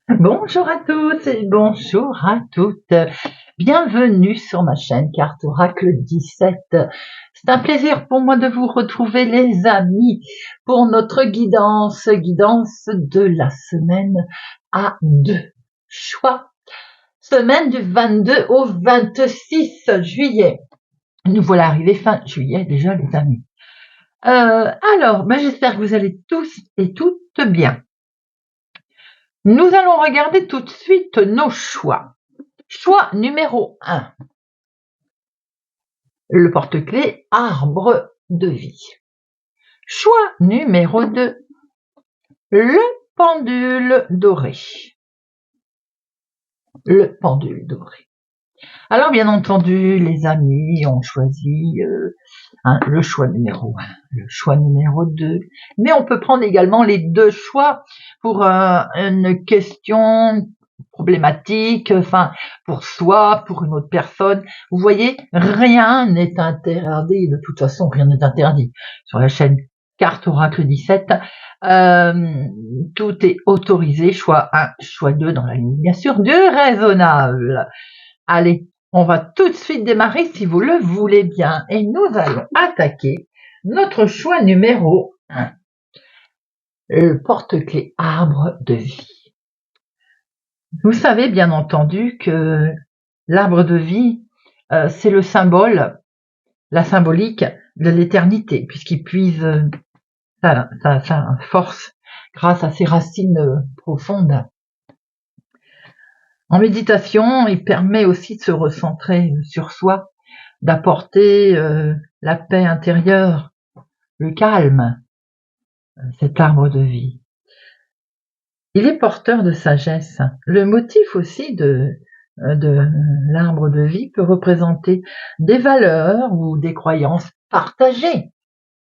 Bonjour à tous et bonjour à toutes. Bienvenue sur ma chaîne Carte Oracle 17. C'est un plaisir pour moi de vous retrouver les amis pour notre guidance de la semaine à 2 choix. Semaine du 22 au 26 juillet. Nous voilà arrivés fin juillet déjà les amis. J'espère que vous allez tous et toutes bien. Nous allons regarder tout de suite nos choix. Choix numéro 1. Le porte-clés arbre de vie. Choix numéro 2. Le pendule doré. Le pendule doré. Alors bien entendu, les amis ont choisi le choix numéro 1, le choix numéro 2. Mais on peut prendre également les deux choix pour une question problématique, pour soi, pour une autre personne. Vous voyez, rien n'est interdit. De toute façon, rien n'est interdit. Sur la chaîne Carte Oracle 17, tout est autorisé. Choix 1, choix 2 dans la ligne, bien sûr, du raisonnable. Allez, on va tout de suite démarrer si vous le voulez bien. Et nous allons attaquer notre choix numéro 1. Le porte-clés arbre de vie. Vous savez bien entendu que l'arbre de vie, c'est le symbole, la symbolique de l'éternité, puisqu'il puise sa force grâce à ses racines profondes. En méditation, il permet aussi de se recentrer sur soi, d'apporter la paix intérieure, le calme, cet arbre de vie. Il est porteur de sagesse. Le motif aussi de l'arbre de vie peut représenter des valeurs ou des croyances partagées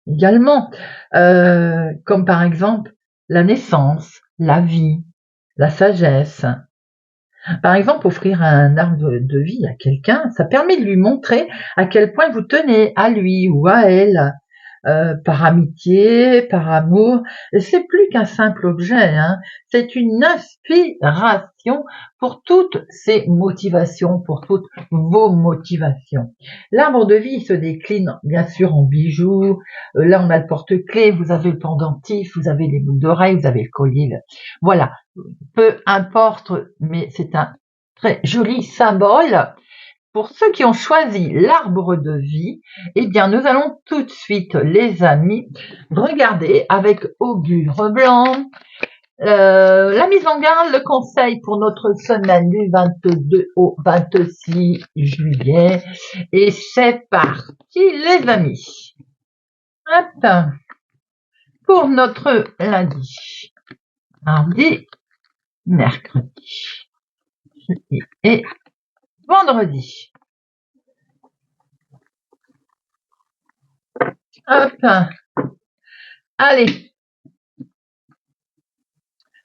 également, comme par exemple la naissance, la vie, la sagesse. Par exemple, offrir un arbre de vie à quelqu'un, ça permet de lui montrer à quel point vous tenez à lui ou à elle, par amitié, par amour. C'est plus qu'un simple objet, c'est une inspiration pour toutes ces motivations, pour toutes vos motivations. L'arbre de vie se décline bien sûr en bijoux. Là, on a le porte-clés, vous avez le pendentif, vous avez les boucles d'oreilles, vous avez le collier. Voilà, peu importe, mais c'est un très joli symbole. Pour ceux qui ont choisi l'arbre de vie, eh bien, nous allons tout de suite, les amis, regarder avec augure blanc la mise en garde, le conseil pour notre semaine du 22 au 26 juillet. Et c'est parti, les amis. Hop. Pour notre lundi, mardi, mercredi et vendredi. Hop. Allez.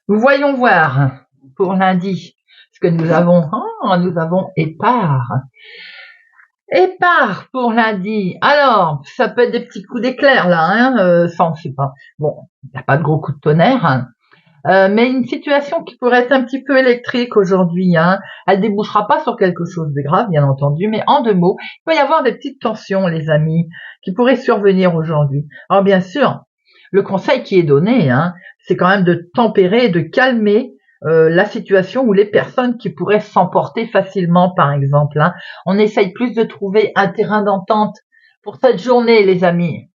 Voyons voir pour lundi ce que nous avons. Nous avons épars. Épars pour lundi. Alors, ça peut être des petits coups d'éclair là, ça on sait pas. Bon, il n'y a pas de gros coups de tonnerre. Mais une situation qui pourrait être un petit peu électrique aujourd'hui. Elle débouchera pas sur quelque chose de grave, bien entendu, mais en deux mots, il peut y avoir des petites tensions, les amis, qui pourraient survenir aujourd'hui. Alors bien sûr, le conseil qui est donné, c'est quand même de tempérer et de calmer la situation ou les personnes qui pourraient s'emporter facilement, par exemple. On essaye plus de trouver un terrain d'entente pour cette journée, les amis.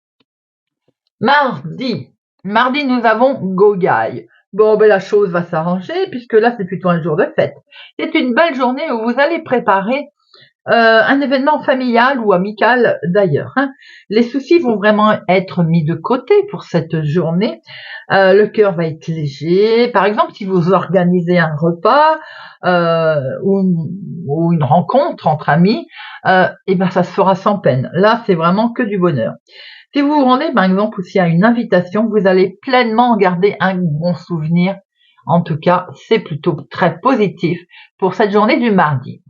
Mardi, nous avons Gogaï. Bon, la chose va s'arranger puisque là, c'est plutôt un jour de fête. C'est une belle journée où vous allez préparer un événement familial ou amical d'ailleurs. Les soucis vont vraiment être mis de côté pour cette journée. Le cœur va être léger. Par exemple, si vous organisez un repas ou une rencontre entre amis, ça se fera sans peine. Là, c'est vraiment que du bonheur. Si vous vous rendez, par exemple, aussi à une invitation, vous allez pleinement en garder un bon souvenir. En tout cas, c'est plutôt très positif pour cette journée du mardi.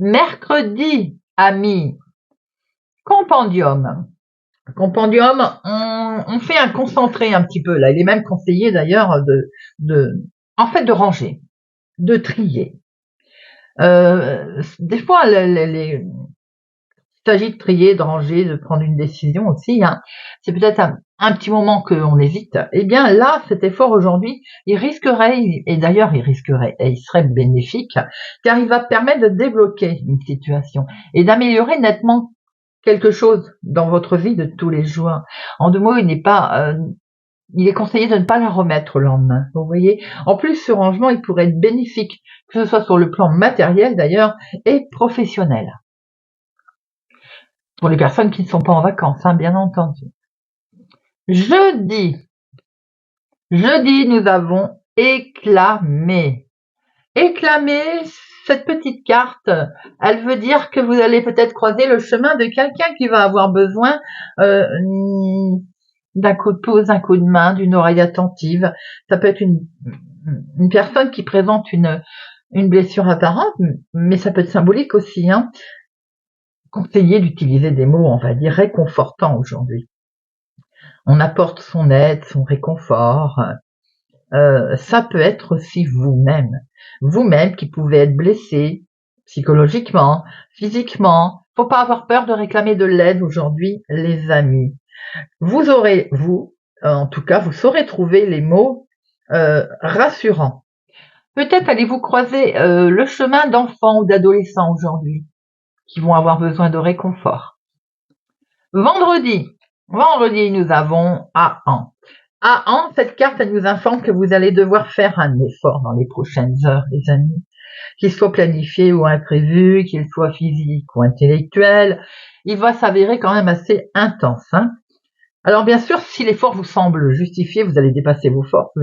Mercredi, amis, compendium. Compendium, on fait un concentré un petit peu là. Il est même conseillé d'ailleurs de ranger. de trier. Des fois, il s'agit de trier, de ranger, de prendre une décision aussi, hein. C'est peut-être un petit moment qu'on hésite. Eh bien là, cet effort aujourd'hui, il risquerait, et d'ailleurs il risquerait, et il serait bénéfique, car il va permettre de débloquer une situation et d'améliorer nettement quelque chose dans votre vie de tous les jours. En deux mots, il est conseillé de ne pas la remettre au lendemain. Vous voyez. En plus, ce rangement, il pourrait être bénéfique, que ce soit sur le plan matériel d'ailleurs et professionnel. Pour les personnes qui ne sont pas en vacances, hein, bien entendu. Jeudi, nous avons éclamé. Éclamer, cette petite carte, elle veut dire que vous allez peut-être croiser le chemin de quelqu'un qui va avoir besoin d'un coup de pouce, d'un coup de main, d'une oreille attentive. Ça peut être une personne qui présente une blessure apparente, mais ça peut être symbolique aussi, hein. Conseiller d'utiliser des mots, on va dire, réconfortants aujourd'hui. On apporte son aide, son réconfort. Ça peut être aussi vous-même qui pouvez être blessé psychologiquement, physiquement. Faut pas avoir peur de réclamer de l'aide aujourd'hui, les amis. En tout cas, vous saurez trouver les mots rassurants. Peut-être allez-vous croiser le chemin d'enfants ou d'adolescents aujourd'hui qui vont avoir besoin de réconfort. Vendredi, nous avons Aan. Aan, cette carte, elle nous informe que vous allez devoir faire un effort dans les prochaines heures, les amis. Qu'il soit planifié ou imprévu, qu'il soit physique ou intellectuel, il va s'avérer quand même assez intense, hein. Alors bien sûr, si l'effort vous semble justifié, vous allez dépasser vos forces,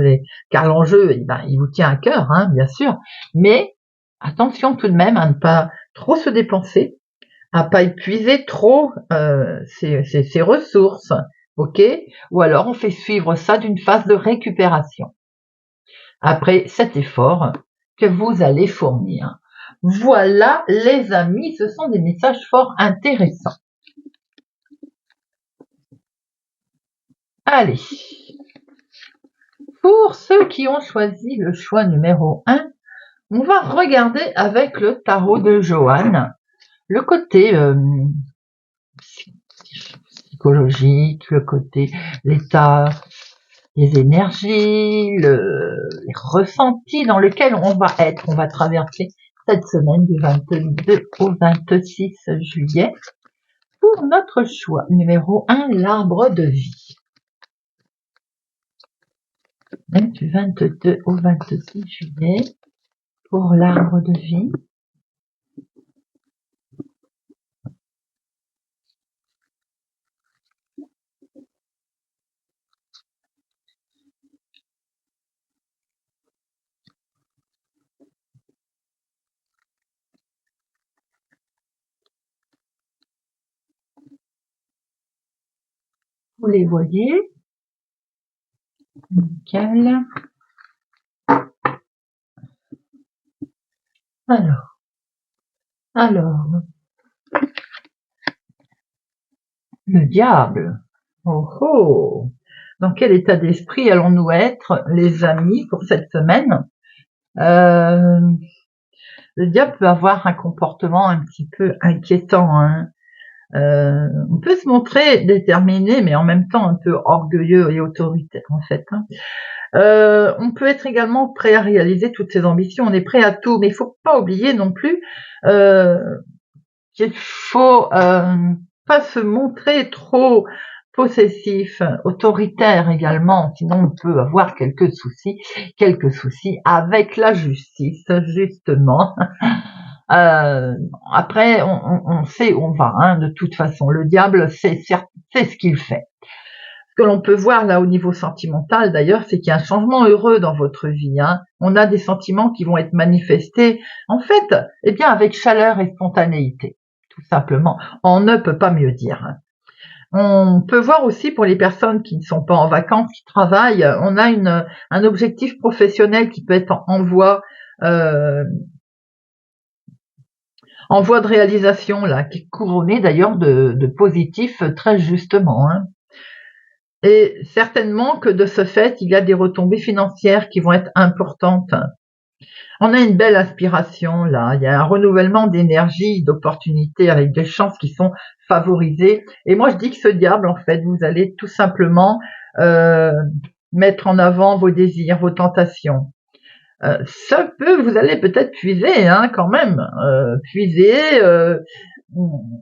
car l'enjeu, il vous tient à cœur, hein, bien sûr. Mais attention tout de même à ne pas trop se dépenser, à pas épuiser trop ses ressources, ok? Ou alors on fait suivre ça d'une phase de récupération après cet effort que vous allez fournir. Voilà, les amis, ce sont des messages fort intéressants. Allez, pour ceux qui ont choisi le choix numéro 1, on va regarder avec le tarot de Johanne le côté psychologique, le côté l'état des énergies, les ressentis dans lesquels on va traverser cette semaine du 22 au 26 juillet pour notre choix numéro 1, l'arbre de vie. Du 22 au 26 juillet pour l'arbre de vie. Vous les voyez. Nickel. Alors, le diable. Oh oh. Dans quel état d'esprit allons-nous être, les amis, pour cette semaine? Le diable peut avoir un comportement un petit peu inquiétant, hein. On peut se montrer déterminé, mais en même temps un peu orgueilleux et autoritaire, en fait, hein. On peut être également prêt à réaliser toutes ses ambitions, on est prêt à tout, mais il faut pas oublier non plus qu'il faut pas se montrer trop possessif, autoritaire également, sinon on peut avoir quelques soucis avec la justice, justement. Après, on sait où on va, hein, de toute façon. Le diable, c'est ce qu'il fait. Ce que l'on peut voir là au niveau sentimental d'ailleurs, c'est qu'il y a un changement heureux dans votre vie, hein. On a des sentiments qui vont être manifestés, en fait, avec chaleur et spontanéité, tout simplement. On ne peut pas mieux dire. On peut voir aussi pour les personnes qui ne sont pas en vacances, qui travaillent, on a un objectif professionnel qui peut être en voie de réalisation, là, qui est couronné d'ailleurs de positif très justement, hein. Et certainement que de ce fait, il y a des retombées financières qui vont être importantes. On a une belle inspiration là, il y a un renouvellement d'énergie, d'opportunités avec des chances qui sont favorisées. Et moi je dis que ce diable, en fait, vous allez tout simplement euh, mettre en avant vos désirs, vos tentations. Ça peut, vous allez peut-être puiser quand même, puiser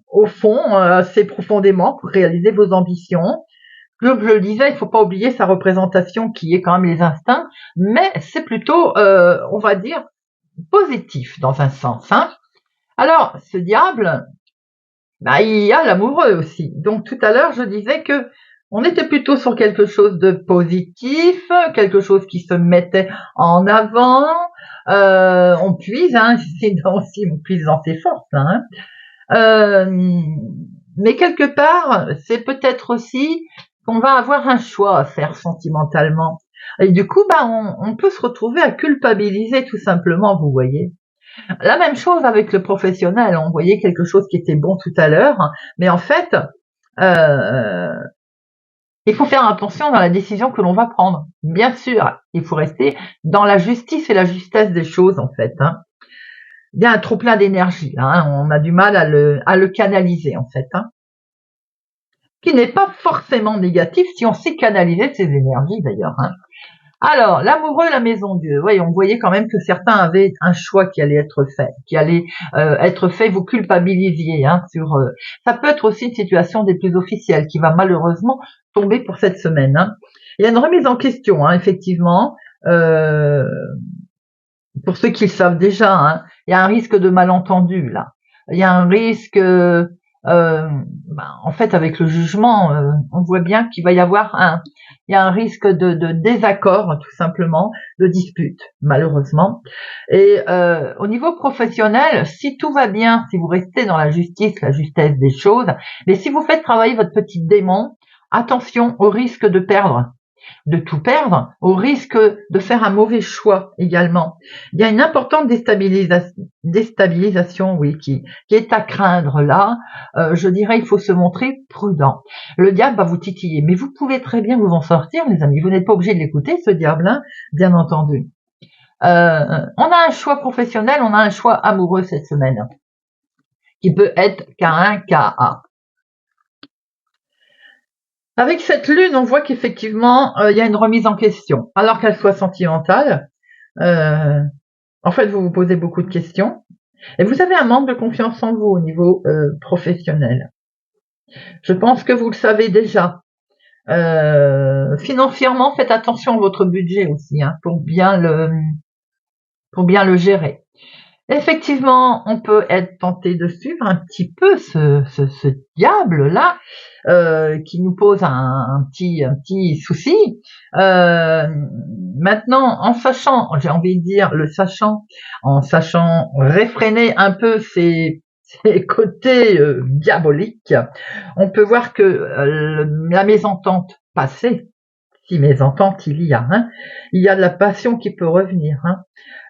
au fond assez profondément pour réaliser vos ambitions. Comme je le disais, il ne faut pas oublier sa représentation qui est quand même les instincts, mais c'est plutôt, on va dire, positif dans un sens. Alors, ce diable, bah, il y a l'amoureux aussi. Donc tout à l'heure, je disais que on était plutôt sur quelque chose de positif, quelque chose qui se mettait en avant. On puise, on puise dans ses forces. Mais quelque part, c'est peut-être aussi qu'on va avoir un choix à faire sentimentalement. Et du coup, bah, on peut se retrouver à culpabiliser tout simplement, vous voyez. La même chose avec le professionnel. On voyait quelque chose qui était bon tout à l'heure, mais en fait, euh, il faut faire attention dans la décision que l'on va prendre. Bien sûr, il faut rester dans la justice et la justesse des choses, en fait. Il y a un trop plein d'énergie, on a du mal à le canaliser, en fait. Qui n'est pas forcément négatif si on sait canaliser ces énergies, d'ailleurs. Alors, l'amoureux, la maison Dieu. Oui, on voyait quand même que certains avaient un choix qui allait être fait, être fait. Vous culpabilisiez sur. Ça peut être aussi une situation des plus officielles qui va malheureusement tomber pour cette semaine. Il y a une remise en question, effectivement. Pour ceux qui le savent déjà, il y a un risque de malentendu là. Il y a un risque. En fait, avec le jugement, on voit bien qu'il va y avoir il y a un risque de désaccord, tout simplement, de dispute, malheureusement. Et au niveau professionnel, si tout va bien, si vous restez dans la justice, la justesse des choses, mais si vous faites travailler votre petit démon, attention au risque de tout perdre, au risque de faire un mauvais choix également. Il y a une importante déstabilisation, oui, qui est à craindre là. Je dirais, il faut se montrer prudent. Le diable va vous titiller, mais vous pouvez très bien vous en sortir, les amis. Vous n'êtes pas obligé de l'écouter, ce diable, bien entendu. On a un choix professionnel, on a un choix amoureux cette semaine, qui peut être K1, KA. Avec cette lune, on voit qu'effectivement, il y a une remise en question. Alors qu'elle soit sentimentale, en fait, vous vous posez beaucoup de questions et vous avez un manque de confiance en vous au niveau professionnel. Je pense que vous le savez déjà. Financièrement, faites attention à votre budget aussi, pour bien le gérer. Effectivement, on peut être tenté de suivre un petit peu ce diable-là qui nous pose un petit souci. Maintenant, en sachant, j'ai envie de dire, en sachant réfréner un peu ses côtés diaboliques, on peut voir que la mésentente passée, si mésentente il y a de la passion qui peut revenir.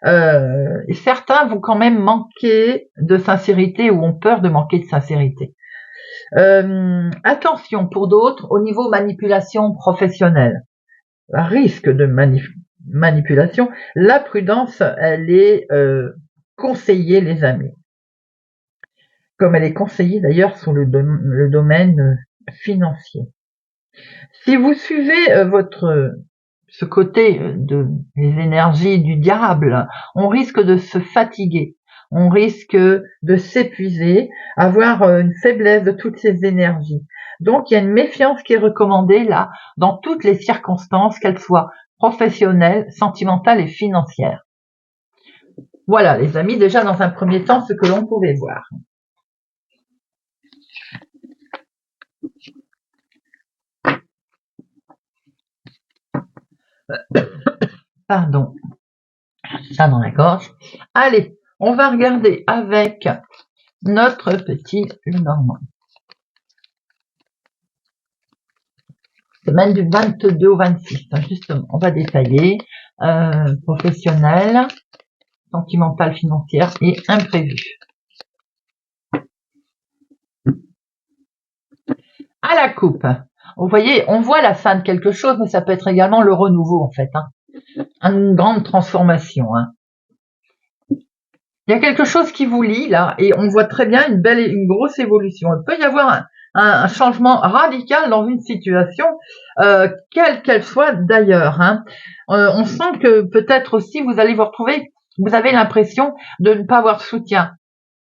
Et certains vont quand même manquer de sincérité ou ont peur de manquer de sincérité. Attention pour d'autres au niveau manipulation professionnelle. Risque de manipulation. La prudence, elle est conseillée, les amis. Comme elle est conseillée d'ailleurs sur le domaine financier. Si vous suivez ce côté des énergies du diable, on risque de se fatiguer, on risque de s'épuiser, avoir une faiblesse de toutes ces énergies. Donc il y a une méfiance qui est recommandée là, dans toutes les circonstances, qu'elles soient professionnelles, sentimentales et financières. Voilà les amis, déjà dans un premier temps, ce que l'on pouvait voir. Pardon, ça dans la gorge. Allez, on va regarder avec notre petit Lenormand. Semaine du 22 au 26, justement. On va détailler professionnel, sentimental, financière et imprévu. À la coupe, vous voyez, on voit la fin de quelque chose, mais ça peut être également le renouveau en fait. Une grande transformation. Il y a quelque chose qui vous lie là, et on voit très bien une grosse évolution. Il peut y avoir un changement radical dans une situation, quelle qu'elle soit d'ailleurs, hein. On sent que peut-être aussi vous allez vous retrouver, vous avez l'impression de ne pas avoir de soutien,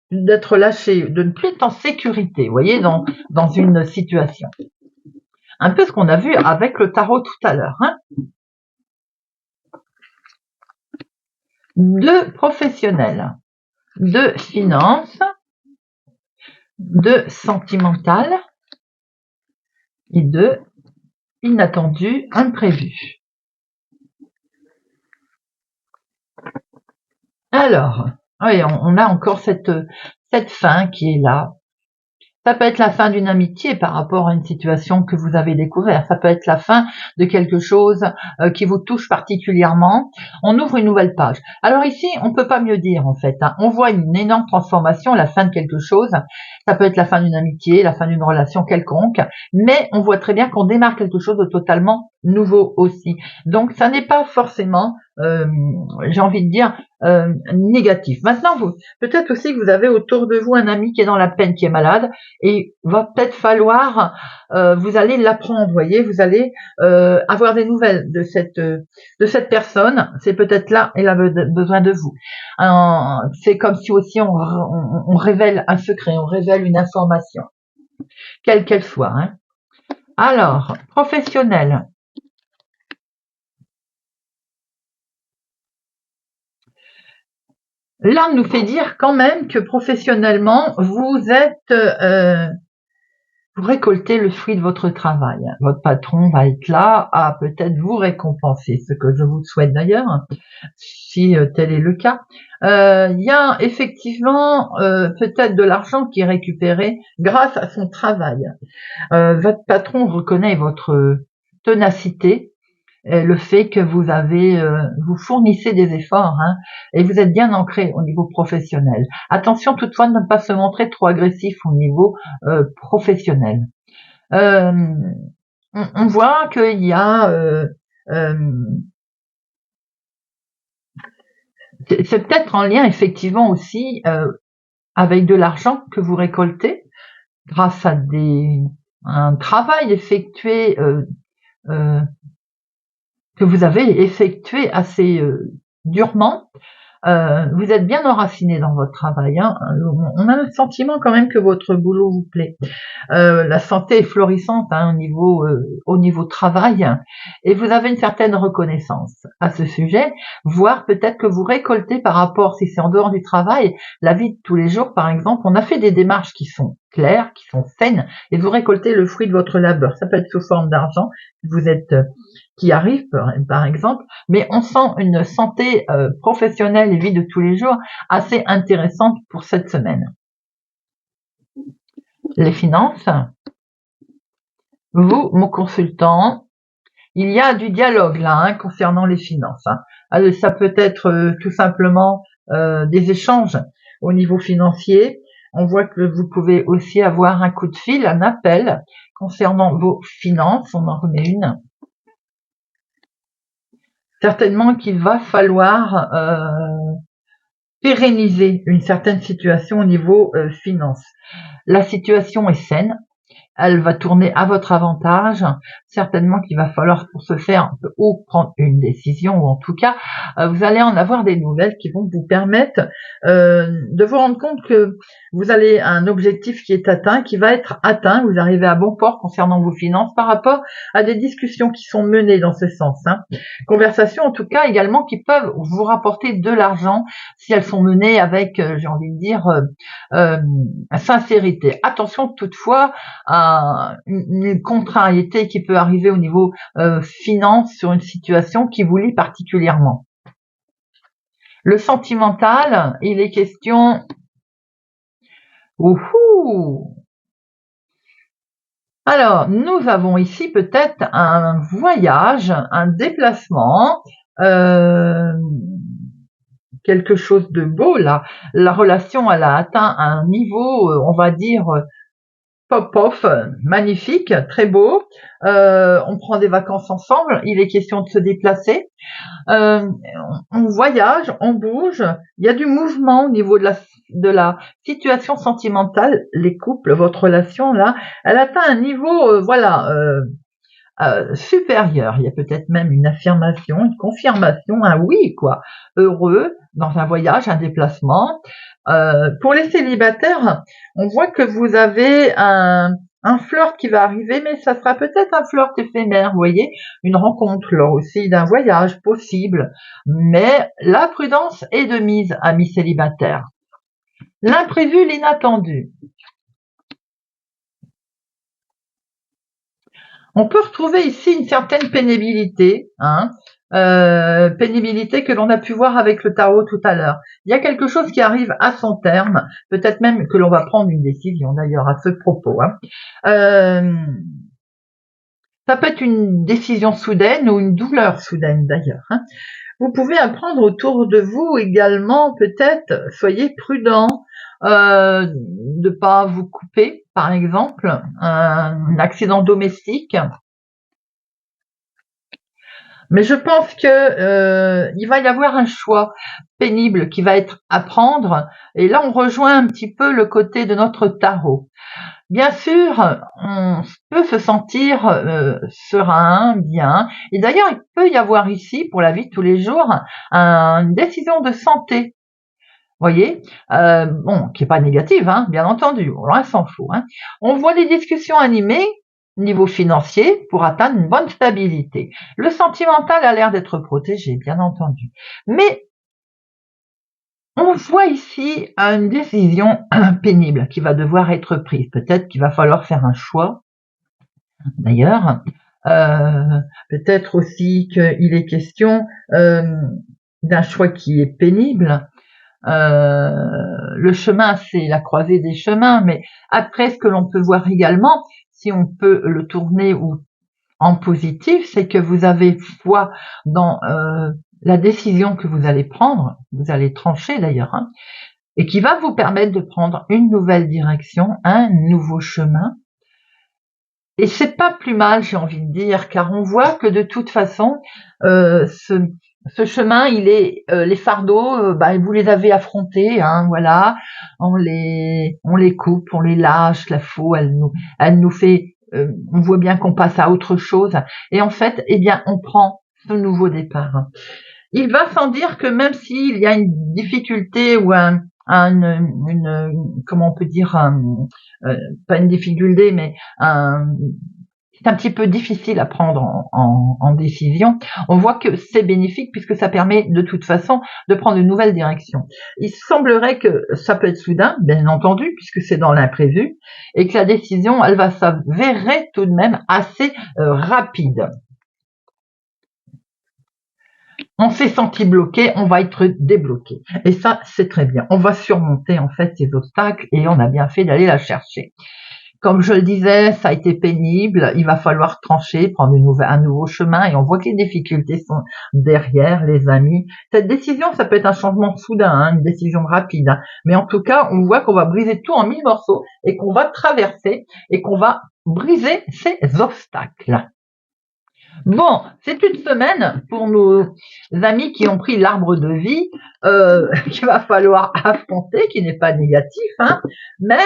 d'être lâché, de ne plus être en sécurité, vous voyez, dans une situation. Un peu ce qu'on a vu avec le tarot tout à l'heure, hein. De professionnel, de finance, de sentimental et de inattendu, imprévu. Alors, oui, on a encore cette fin qui est là. Ça peut être la fin d'une amitié par rapport à une situation que vous avez découverte. Ça peut être la fin de quelque chose qui vous touche particulièrement. On ouvre une nouvelle page. Alors ici, on peut pas mieux dire en fait, hein. On voit une énorme transformation, la fin de quelque chose. Ça peut être la fin d'une amitié, la fin d'une relation quelconque, mais on voit très bien qu'on démarre quelque chose de totalement nouveau aussi. Donc ça n'est pas forcément, j'ai envie de dire, négatif. Maintenant, peut-être aussi que vous avez autour de vous un ami qui est dans la peine, qui est malade, et va peut-être falloir, vous allez l'apprendre, vous voyez, vous allez avoir des nouvelles de cette personne. C'est peut-être là, elle a besoin de vous. C'est comme si aussi on révèle un secret, on révèle une information, quelle qu'elle soit, hein. Alors, professionnel. L'âme nous fait dire quand même que professionnellement, vous récoltez le fruit de votre travail. Votre patron va être là à peut-être vous récompenser, ce que je vous souhaite d'ailleurs, si tel est le cas. Il y a effectivement peut-être de l'argent qui est récupéré grâce à son travail. Votre patron reconnaît votre ténacité, le fait que vous fournissez des efforts, hein, et vous êtes bien ancré au niveau professionnel. Attention toutefois de ne pas se montrer trop agressif au niveau professionnel. On voit qu'il y a c'est peut-être en lien effectivement aussi avec de l'argent que vous récoltez grâce à un travail effectué que vous avez effectué assez durement. Vous êtes bien enraciné dans votre travail, hein. On a le sentiment quand même que votre boulot vous plaît. La santé est florissante, hein, au niveau travail, et vous avez une certaine reconnaissance à ce sujet, voire peut-être que vous récoltez par rapport, si c'est en dehors du travail, la vie de tous les jours par exemple. On a fait des démarches qui sont claires, qui sont saines, et vous récoltez le fruit de votre labeur. Ça peut être sous forme d'argent, qui arrive par exemple, mais on sent une santé professionnelle et vie de tous les jours assez intéressante pour cette semaine. Les finances. Vous, mon consultant, il y a du dialogue là, hein, concernant les finances, hein. Alors, ça peut être tout simplement des échanges au niveau financier. On voit que vous pouvez aussi avoir un coup de fil, un appel concernant vos finances. On en remet une. Certainement qu'il va falloir pérenniser une certaine situation au niveau finances. La situation est saine, elle va tourner à votre avantage. Certainement qu'il va falloir pour ce faire ou prendre une décision, ou en tout cas vous allez en avoir des nouvelles qui vont vous permettre de vous rendre compte que vous avez un objectif qui est atteint, qui va être atteint. Vous arrivez à bon port concernant vos finances par rapport à des discussions qui sont menées dans ce sens, hein. Conversations en tout cas également qui peuvent vous rapporter de l'argent si elles sont menées avec, j'ai envie de dire, sincérité. Attention toutefois à une contrariété qui peut arriver au niveau finance sur une situation qui vous lie particulièrement. Le sentimental, il est question... Ouhou. Alors, nous avons ici peut-être un voyage, un déplacement, quelque chose de beau là. La relation, elle a atteint un niveau, on va dire, Pop-off, magnifique, très beau. On prend des vacances ensemble, il est question de se déplacer. On voyage, on bouge, il y a du mouvement au niveau de la situation sentimentale. Les couples, votre relation là, elle atteint un niveau, supérieur. Il y a peut-être même une affirmation, une confirmation, un oui quoi, heureux dans un voyage, un déplacement. Pour les célibataires, on voit que vous avez un flirt qui va arriver, mais ça sera peut-être un flirt éphémère, vous voyez, une rencontre lors aussi d'un voyage possible. Mais la prudence est de mise, amis célibataires. L'imprévu, l'inattendu. On peut retrouver ici une certaine pénibilité, pénibilité que l'on a pu voir avec le tarot tout à l'heure. Il y a quelque chose qui arrive à son terme, peut-être même que l'on va prendre une décision d'ailleurs à ce propos. Ça peut être une décision soudaine ou une douleur soudaine d'ailleurs. Vous pouvez apprendre autour de vous également, peut-être, soyez prudent, de pas vous couper, par exemple, un accident domestique. Mais je pense que il va y avoir un choix pénible qui va être à prendre. Et là, on rejoint un petit peu le côté de notre tarot. Bien sûr, on peut se sentir serein, bien. Et d'ailleurs, il peut y avoir ici, pour la vie de tous les jours, une décision de santé. Voyez, qui est pas négative, bien entendu, on s'en fout. On voit des discussions animées niveau financier pour atteindre une bonne stabilité. Le sentimental a l'air d'être protégé, bien entendu. Mais on voit ici une décision pénible qui va devoir être prise. Peut-être qu'il va falloir faire un choix. D'ailleurs, peut-être aussi qu'il est question d'un choix qui est pénible. Le chemin, c'est la croisée des chemins, mais après, ce que l'on peut voir également, si on peut le tourner en positif, c'est que vous avez foi dans la décision que vous allez prendre, vous allez trancher d'ailleurs, et qui va vous permettre de prendre une nouvelle direction, un nouveau chemin. Et c'est pas plus mal, j'ai envie de dire, car on voit que de toute façon, ce chemin, il est les fardeaux, vous les avez affrontés, voilà. On les coupe, on les lâche. La faux, elle nous fait, on voit bien qu'on passe à autre chose. Et en fait, on prend ce nouveau départ. Il va sans dire que même s'il y a une difficulté ou comment on peut dire, pas une difficulté, mais c'est un petit peu difficile à prendre en décision. On voit que c'est bénéfique puisque ça permet de toute façon de prendre une nouvelle direction. Il semblerait que ça peut être soudain, bien entendu, puisque c'est dans l'imprévu, et que la décision, elle va s'avérer tout de même assez rapide. On s'est senti bloqué, on va être débloqué. Et ça, c'est très bien. On va surmonter en fait ces obstacles et on a bien fait d'aller la chercher. Comme je le disais, ça a été pénible, il va falloir trancher, prendre un nouveau chemin et on voit que les difficultés sont derrière, les amis. Cette décision, ça peut être un changement soudain, une décision rapide. Mais en tout cas, on voit qu'on va briser tout en 1000 morceaux et qu'on va traverser et qu'on va briser ces obstacles. Bon, c'est une semaine pour nos amis qui ont pris l'arbre de vie qu'il va falloir affronter, qui n'est pas négatif, mais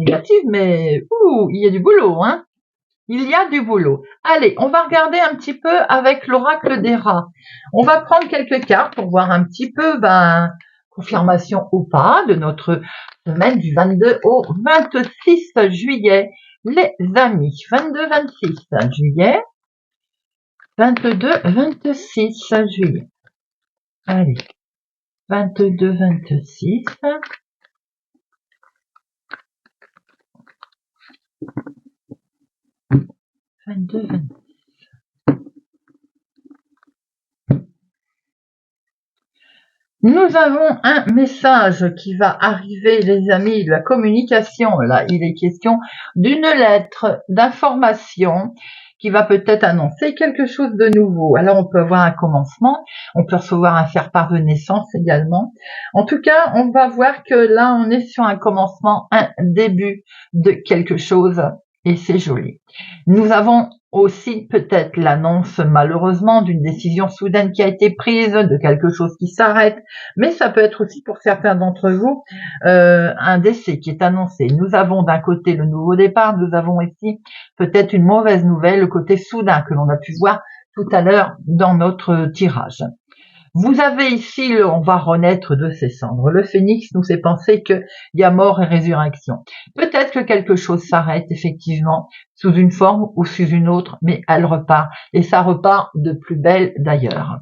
il y a du boulot, Il y a du boulot. Allez, on va regarder un petit peu avec l'oracle des rats. On va prendre quelques cartes pour voir un petit peu, confirmation ou pas de notre semaine du 22 au 26 juillet. Les amis, 22-26 juillet. 22-26 juillet. Allez, 22-26. Nous avons un message qui va arriver, les amis, de la communication. Là, il est question d'une lettre d'information qui va peut-être annoncer quelque chose de nouveau. Alors on peut avoir un commencement, on peut recevoir un faire-part de naissance également. En tout cas, on va voir que là, on est sur un commencement, un début de quelque chose, et c'est joli. Nous avons aussi peut-être l'annonce malheureusement d'une décision soudaine qui a été prise, de quelque chose qui s'arrête, mais ça peut être aussi pour certains d'entre vous un décès qui est annoncé. Nous avons d'un côté le nouveau départ, nous avons ici peut-être une mauvaise nouvelle, le côté soudain que l'on a pu voir tout à l'heure dans notre tirage. Vous avez ici, on va renaître de ses cendres. Le phénix nous fait penser qu'il y a mort et résurrection. Peut-être que quelque chose s'arrête effectivement sous une forme ou sous une autre, mais elle repart. Et ça repart de plus belle d'ailleurs.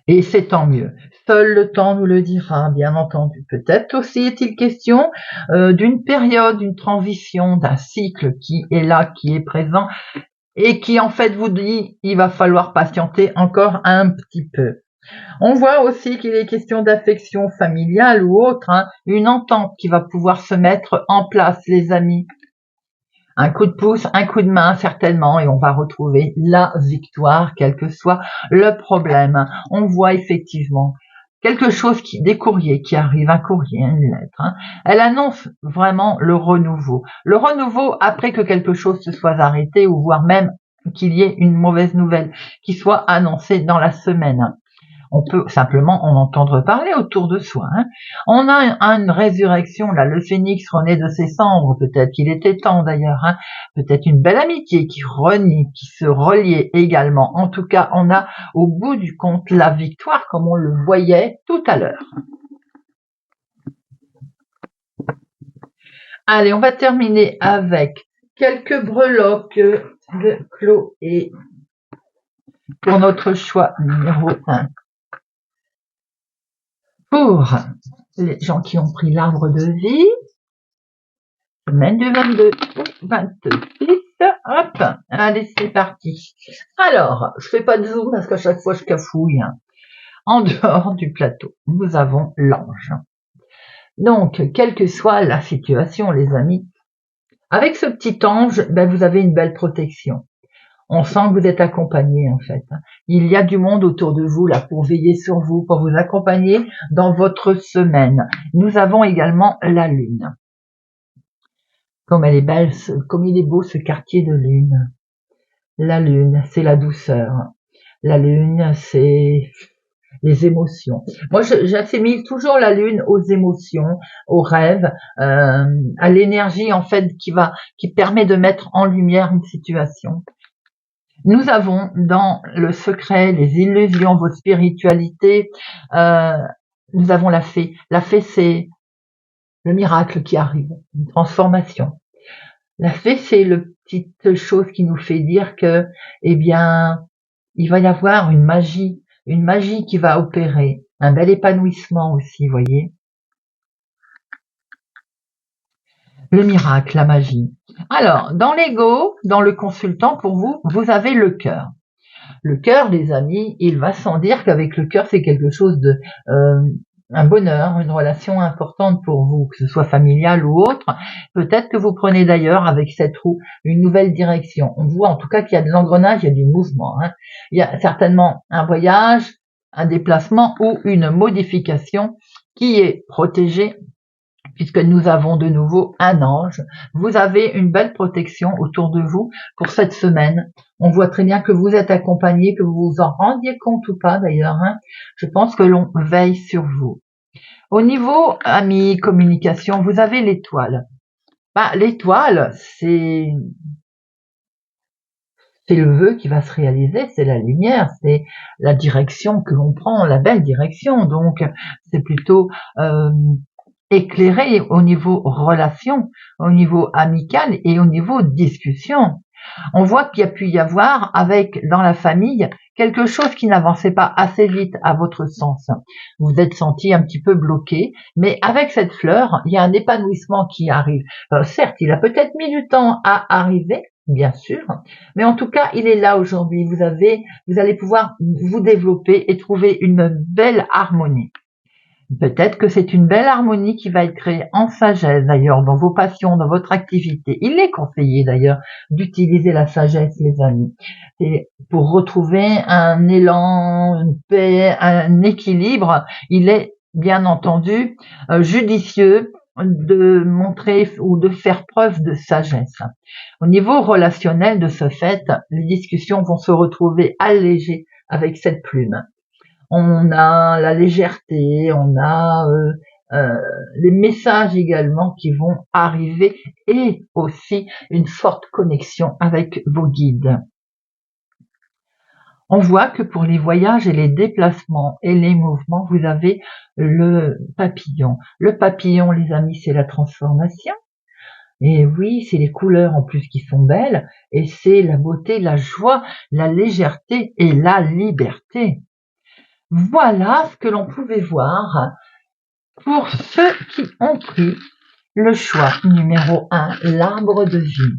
Et c'est tant mieux. Seul le temps nous le dira, bien entendu. Peut-être aussi est-il question d'une période, d'une transition, d'un cycle qui est là, qui est présent, et qui en fait vous dit il va falloir patienter encore un petit peu. On voit aussi qu'il est question d'affection familiale ou autre, une entente qui va pouvoir se mettre en place, les amis. Un coup de pouce, un coup de main certainement, et on va retrouver la victoire, quel que soit le problème. On voit effectivement quelque chose des courriers qui arrivent, un courrier, une lettre. Elle annonce vraiment le renouveau. Le renouveau après que quelque chose se soit arrêté ou voire même qu'il y ait une mauvaise nouvelle qui soit annoncée dans la semaine. On peut simplement en entendre parler autour de soi. On a une résurrection, là, le phénix renaît de ses cendres, peut-être qu'il était temps d'ailleurs, peut-être une belle amitié qui renie, qui se reliait également. En tout cas, on a au bout du compte la victoire comme on le voyait tout à l'heure. Allez, on va terminer avec quelques breloques de Chloé pour notre choix numéro 1. Pour les gens qui ont pris l'arbre de vie, semaine du 22 au 26, hop, allez c'est parti. Alors, je fais pas de zoom parce qu'à chaque fois je cafouille. En dehors du plateau, nous avons l'ange. Donc, quelle que soit la situation, les amis, avec ce petit ange, vous avez une belle protection. On sent que vous êtes accompagné en fait. Il y a du monde autour de vous là pour veiller sur vous, pour vous accompagner dans votre semaine. Nous avons également la lune. Comme elle est belle, comme il est beau ce quartier de lune. La lune, c'est la douceur. La lune, c'est les émotions. Moi, j'assimile toujours la lune aux émotions, aux rêves, à l'énergie en fait qui permet de mettre en lumière une situation. Nous avons dans le secret, les illusions, votre spiritualité, nous avons la fée. La fée, c'est le miracle qui arrive, une transformation. La fée, c'est le petite chose qui nous fait dire que, il va y avoir une magie qui va opérer, un bel épanouissement aussi, voyez. Le miracle, la magie. Alors, dans l'ego, dans le consultant, pour vous, vous avez le cœur. Le cœur, les amis, il va sans dire qu'avec le cœur, c'est quelque chose de un bonheur, une relation importante pour vous, que ce soit familiale ou autre. Peut-être que vous prenez d'ailleurs avec cette roue une nouvelle direction. On voit en tout cas qu'il y a de l'engrenage, il y a du mouvement. Il y a certainement un voyage, un déplacement ou une modification qui est protégée puisque nous avons de nouveau un ange. Vous avez une belle protection autour de vous pour cette semaine. On voit très bien que vous êtes accompagné, que vous vous en rendiez compte ou pas d'ailleurs. Je pense que l'on veille sur vous. Au niveau amis, communication, vous avez l'étoile. L'étoile, c'est le vœu qui va se réaliser, c'est la lumière, c'est la direction que l'on prend, la belle direction. Donc, c'est plutôt éclairé au niveau relation, au niveau amical et au niveau discussion. On voit qu'il y a pu y avoir dans la famille quelque chose qui n'avançait pas assez vite à votre sens. Vous êtes senti un petit peu bloqué, mais avec cette fleur, il y a un épanouissement qui arrive. Certes, il a peut-être mis du temps à arriver, bien sûr, mais en tout cas, il est là aujourd'hui. Vous allez pouvoir vous développer et trouver une belle harmonie. Peut-être que c'est une belle harmonie qui va être créée en sagesse d'ailleurs, dans vos passions, dans votre activité. Il est conseillé d'ailleurs d'utiliser la sagesse, les amis, et pour retrouver un élan, une paix, un équilibre. Il est bien entendu judicieux de montrer ou de faire preuve de sagesse. Au niveau relationnel, de ce fait, les discussions vont se retrouver allégées avec cette plume. On a la légèreté, on a les messages également qui vont arriver et aussi une forte connexion avec vos guides. On voit que pour les voyages et les déplacements et les mouvements, vous avez le papillon. Le papillon, les amis, c'est la transformation. Et oui, c'est les couleurs en plus qui sont belles, et c'est la beauté, la joie, la légèreté et la liberté. Voilà ce que l'on pouvait voir pour ceux qui ont pris le choix numéro 1, l'arbre de vie.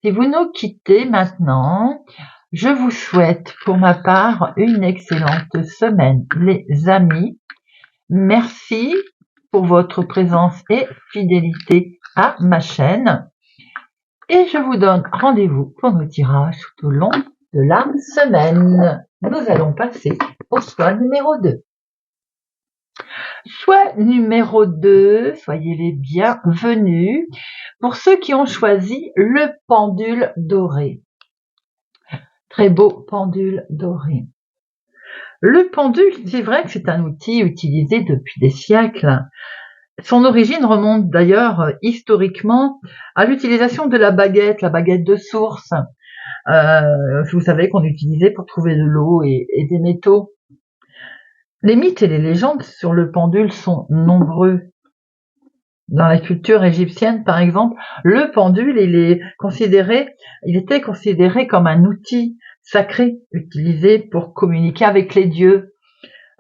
Si vous nous quittez maintenant, je vous souhaite pour ma part une excellente semaine, les amis. Merci pour votre présence et fidélité à ma chaîne. Et je vous donne rendez-vous pour nos tirages tout au long de la semaine. Nous allons passer au choix numéro 2. Choix numéro 2, soyez les bienvenus pour ceux qui ont choisi le pendule doré. Très beau pendule doré. Le pendule, c'est vrai que c'est un outil utilisé depuis des siècles. Son origine remonte d'ailleurs historiquement à l'utilisation de la baguette de source. Vous savez qu'on utilisait pour trouver de l'eau et des métaux. Les mythes et les légendes sur le pendule sont nombreux. Dans la culture égyptienne, par exemple, le pendule, il était considéré comme un outil sacré utilisé pour communiquer avec les dieux.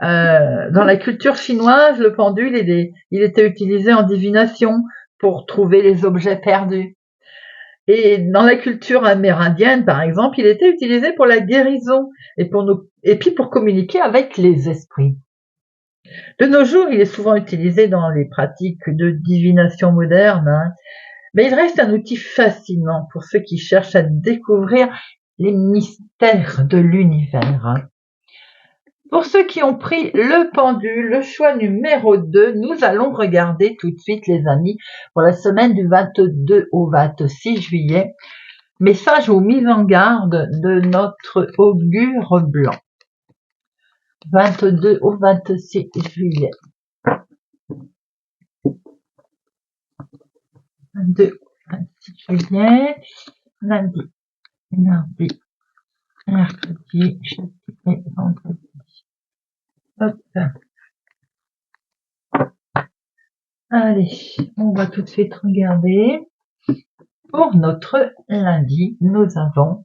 Dans la culture chinoise, le pendule, il était utilisé en divination pour trouver les objets perdus. Et dans la culture amérindienne, par exemple, il était utilisé pour la guérison et puis pour communiquer avec les esprits. De nos jours, il est souvent utilisé dans les pratiques de divination moderne, mais il reste un outil fascinant pour ceux qui cherchent à découvrir les mystères de l'univers. Pour ceux qui ont pris le pendule, le choix numéro 2, nous allons regarder tout de suite, les amis, pour la semaine du 22 au 26 juillet, message ou mise en garde de notre augure blanc. 22 au 26 juillet. 22 au 26 juillet, lundi, mardi, mercredi, jeudi et vendredi. Hop. Allez, on va tout de suite regarder. Pour notre lundi, nous avons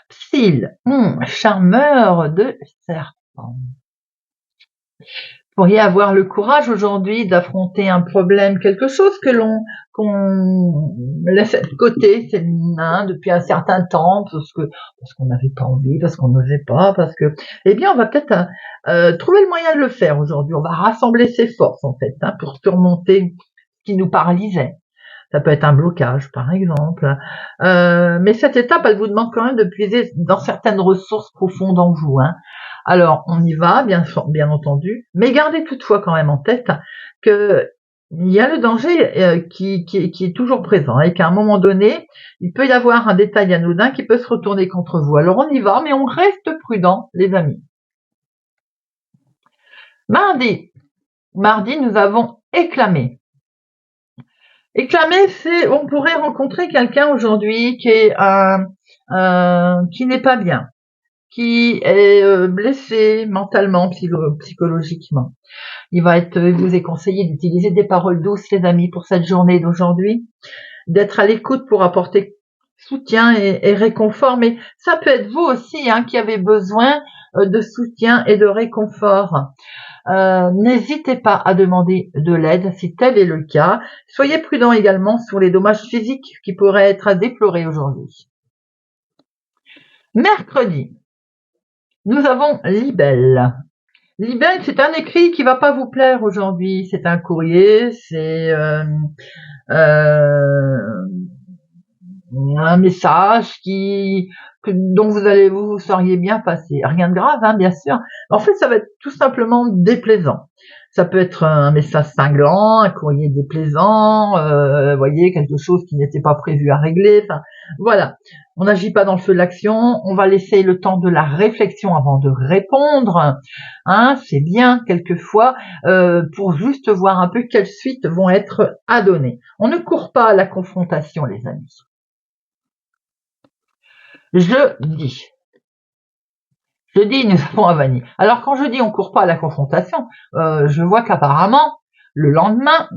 Psylle, charmeur de serpent. Vous pourriez avoir le courage aujourd'hui d'affronter un problème, quelque chose qu'on laisse de côté depuis un certain temps, parce qu'on n'avait pas envie, parce qu'on n'osait pas, eh bien, on va peut-être trouver le moyen de le faire aujourd'hui. On va rassembler ses forces, en fait, pour surmonter ce qui nous paralysait. Ça peut être un blocage, par exemple. Mais cette étape, elle vous demande quand même de puiser dans certaines ressources profondes en vous. Alors, on y va, bien entendu, mais gardez toutefois quand même en tête que il y a le danger qui est toujours présent et qu'à un moment donné, il peut y avoir un détail anodin qui peut se retourner contre vous. Alors, on y va, mais on reste prudent, les amis. Mardi, nous avons éclamé. Éclamer, on pourrait rencontrer quelqu'un aujourd'hui qui n'est pas bien, qui est blessé mentalement, psychologiquement. Il vous est conseillé d'utiliser des paroles douces, les amis, pour cette journée d'aujourd'hui, d'être à l'écoute pour apporter soutien et réconfort, mais ça peut être vous aussi qui avez besoin de soutien et de réconfort. N'hésitez pas à demander de l'aide si tel est le cas. Soyez prudent également sur les dommages physiques qui pourraient être à déplorer aujourd'hui. Mercredi, nous avons Libelle. Libelle, c'est un écrit qui va pas vous plaire aujourd'hui. C'est un courrier, c'est euh, un message dont vous seriez bien passé. Rien de grave, hein, bien sûr. En fait, ça va être tout simplement déplaisant. Ça peut être un message cinglant, un courrier déplaisant, voyez, quelque chose qui n'était pas prévu à régler. Enfin, voilà. On n'agit pas dans le feu de l'action. On va laisser le temps de la réflexion avant de répondre. Hein, c'est bien quelquefois pour juste voir un peu quelles suites vont être à donner. On ne court pas à la confrontation, les amis. Je dis nous avons à Vanille. Alors quand je dis on court pas à la confrontation, je vois qu'apparemment le lendemain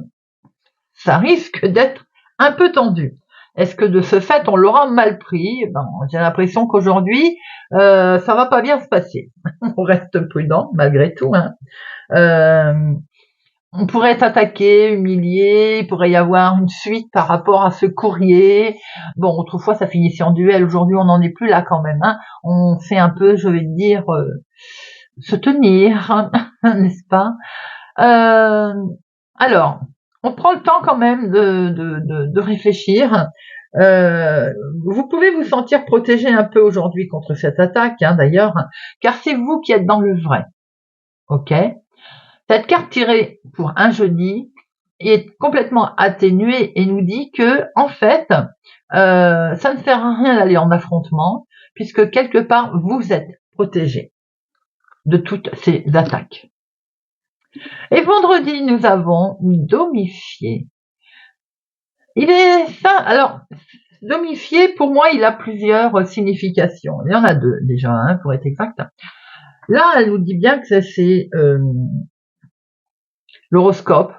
ça risque d'être un peu tendu. Est-ce que de ce fait on l'aura mal pris? J'ai l'impression qu'aujourd'hui ça va pas bien se passer. On reste prudent malgré tout. Hein. On pourrait être attaqué, humilié, il pourrait y avoir une suite par rapport à ce courrier. Bon, autrefois ça finissait en duel, aujourd'hui on n'en est plus là quand même. Hein. On fait un peu, je vais dire, se tenir, n'est-ce pas? Alors, on prend le temps quand même de réfléchir. Vous pouvez vous sentir protégé un peu aujourd'hui contre cette attaque, hein, d'ailleurs, car c'est vous qui êtes dans le vrai. Ok? Cette carte tirée pour un jeudi est complètement atténuée et nous dit que, en fait, ça ne sert à rien d'aller en affrontement, puisque quelque part, vous êtes protégé de toutes ces attaques. Et vendredi, nous avons domifié. Il est ça, alors, domifié, pour moi, il a plusieurs significations. Il y en a deux, déjà, hein, pour être exact. Là, elle nous dit bien que c'est l'horoscope.